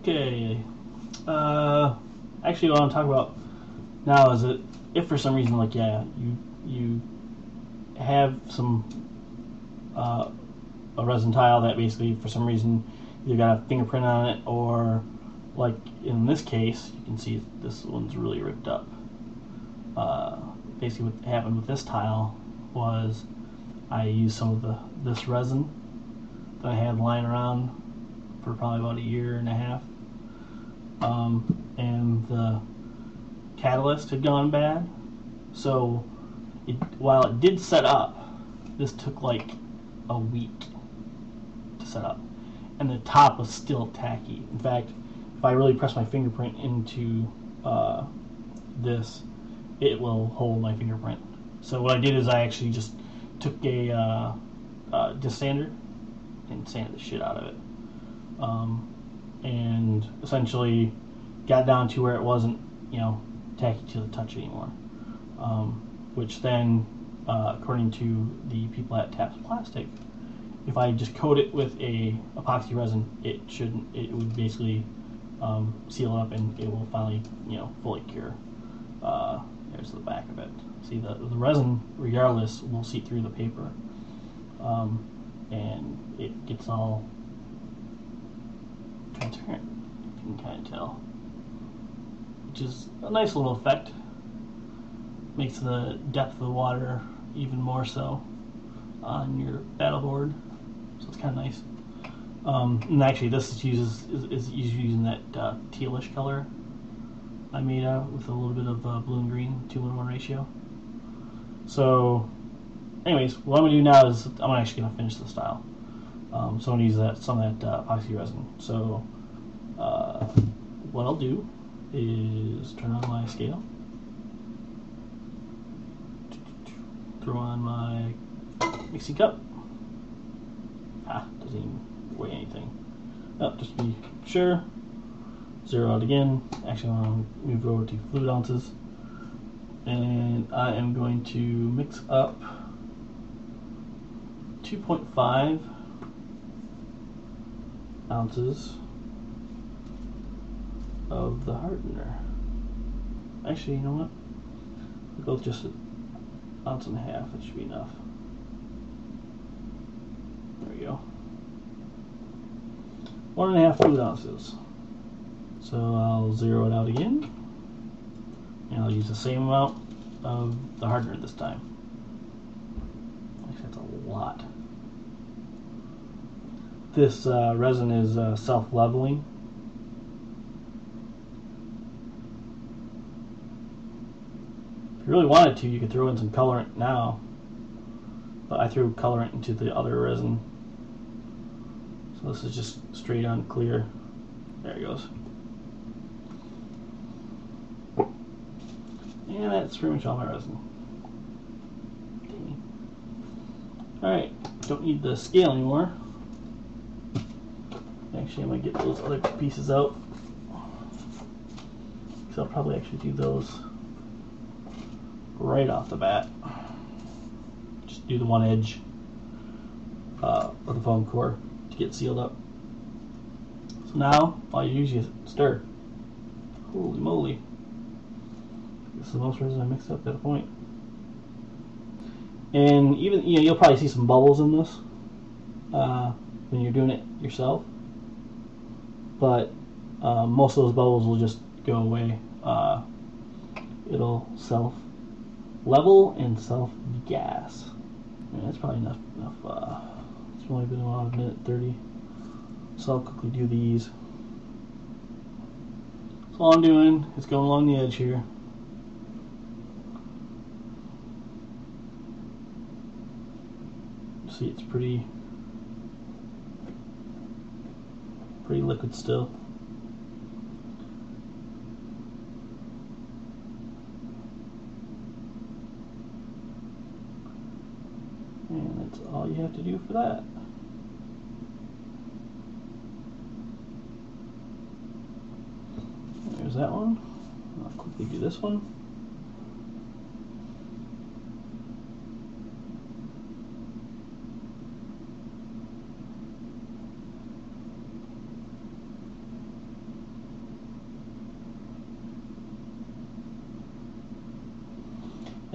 Okay. Actually, what I want to talk about now is that if for some reason, like, yeah, you have some a resin tile that basically for some reason either got a fingerprint on it, or like in this case, you can see this one's really ripped up. Basically, what happened with this tile was I used some of this resin that I had lying around for probably about a year and a half, and the catalyst had gone bad. So while it did set up, this took like a week to set up, and the top was still tacky. In fact, if I really press my fingerprint into this, it will hold my fingerprint. So what I did is I actually just took a disc sander and sanded the shit out of it, and essentially got down to where it wasn't, tacky to the touch anymore. Which then, according to the people at Taps Plastic, if I just coat it with a epoxy resin, it would basically seal up, and it will finally, fully cure. There's the back of it. See, the resin, regardless, will seep through the paper, and it gets all transparent. You can kind of tell, which is a nice little effect. Makes the depth of the water even more so on your battle board, so it's kind of nice. And actually, this is using that tealish color I made out with a little bit of blue and green 2:1 ratio. So, anyways, what I'm gonna do now is I'm actually gonna finish the style. So I'm gonna use some of that epoxy resin. So, what I'll do is turn on my scale, throw on my mixing cup. Doesn't even weigh anything. Just to be sure. Zero out again. Actually, I'm going to move over to fluid ounces, and I am going to mix up 2.5 ounces of the hardener. Actually, you know what? We'll go with just an ounce and a half. That should be enough. There we go. 1.5 fluid ounces. So I'll zero it out again, and I'll use the same amount of the hardener this time. Actually, that's a lot. This resin is self-leveling. If you really wanted to, you could throw in some colorant now, but I threw colorant into the other resin. So this is just straight on clear. There it goes. And that's pretty much all my resin. Alright, don't need the scale anymore. Actually, I'm going to get those other pieces out, because I'll probably actually do those right off the bat. Just do the one edge of the foam core to get sealed up. So now, all you do is you stir. Holy moly. This is the most resin I mixed up at a point. And even, you'll probably see some bubbles in this when you're doing it yourself. But most of those bubbles will just go away. It'll self-level and self-gas. That's probably enough. It's only been about a minute 30. So I'll quickly do these. So all I'm doing is going along the edge here. See, it's pretty liquid still. And that's all you have to do for that. There's that one. I'll quickly do this one.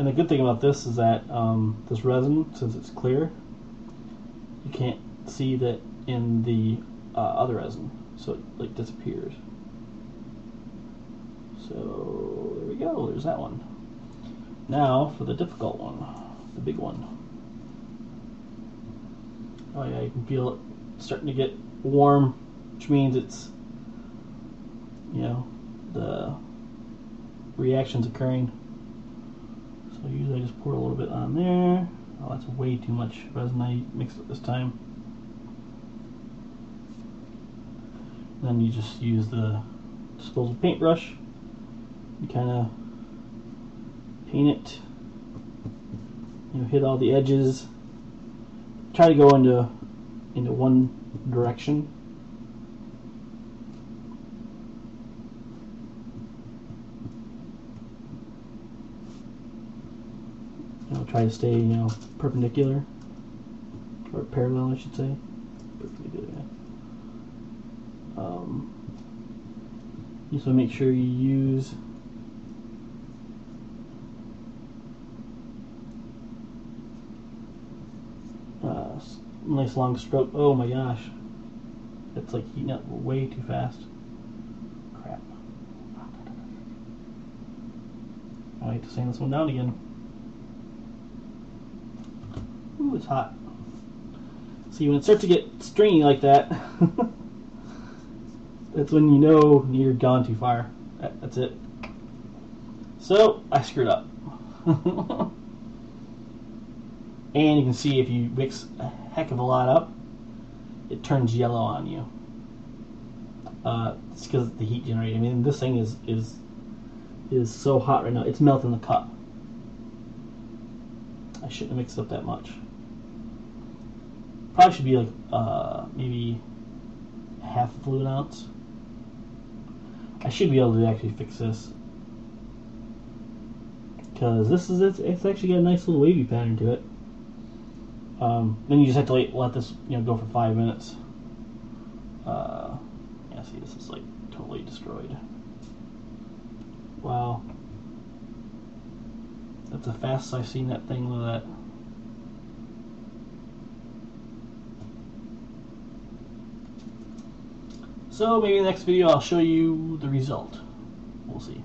And the good thing about this is that this resin, since it's clear, you can't see that in the other resin, so it like disappears. So there we go, there's that one. Now for the difficult one, the big one. Oh yeah, you can feel it starting to get warm, which means it's, you know, the reaction's occurring. So usually I just pour a little bit on there. Oh, that's way too much resin I mixed it this time. And then you just use the disposable paintbrush. You kind of paint it. You know, hit all the edges. Try to go into one direction. You know, try to stay, you know, perpendicular or parallel, I should say. Perpendicular. Yeah. You just want to make sure you use nice long stroke. Oh my gosh, it's like heating up way too fast. Crap. I hate to sand this one down again. Ooh, it's hot. See, when it starts to get stringy like that, that's when you know you're gone too far. That's it. So, I screwed up. And you can see if you mix a heck of a lot up, it turns yellow on you. It's because of the heat generated. I mean, this thing is so hot right now. It's melting the cup. I shouldn't have mixed up that much. Probably should be like maybe half a fluid ounce. I should be able to actually fix this, because this is it's actually got a nice little wavy pattern to it. Then you just have to let this, you know, go for 5 minutes. Yeah, see, this is like totally destroyed. Wow, that's the fastest I've seen that thing with that. So maybe in the next video I'll show you the result. We'll see.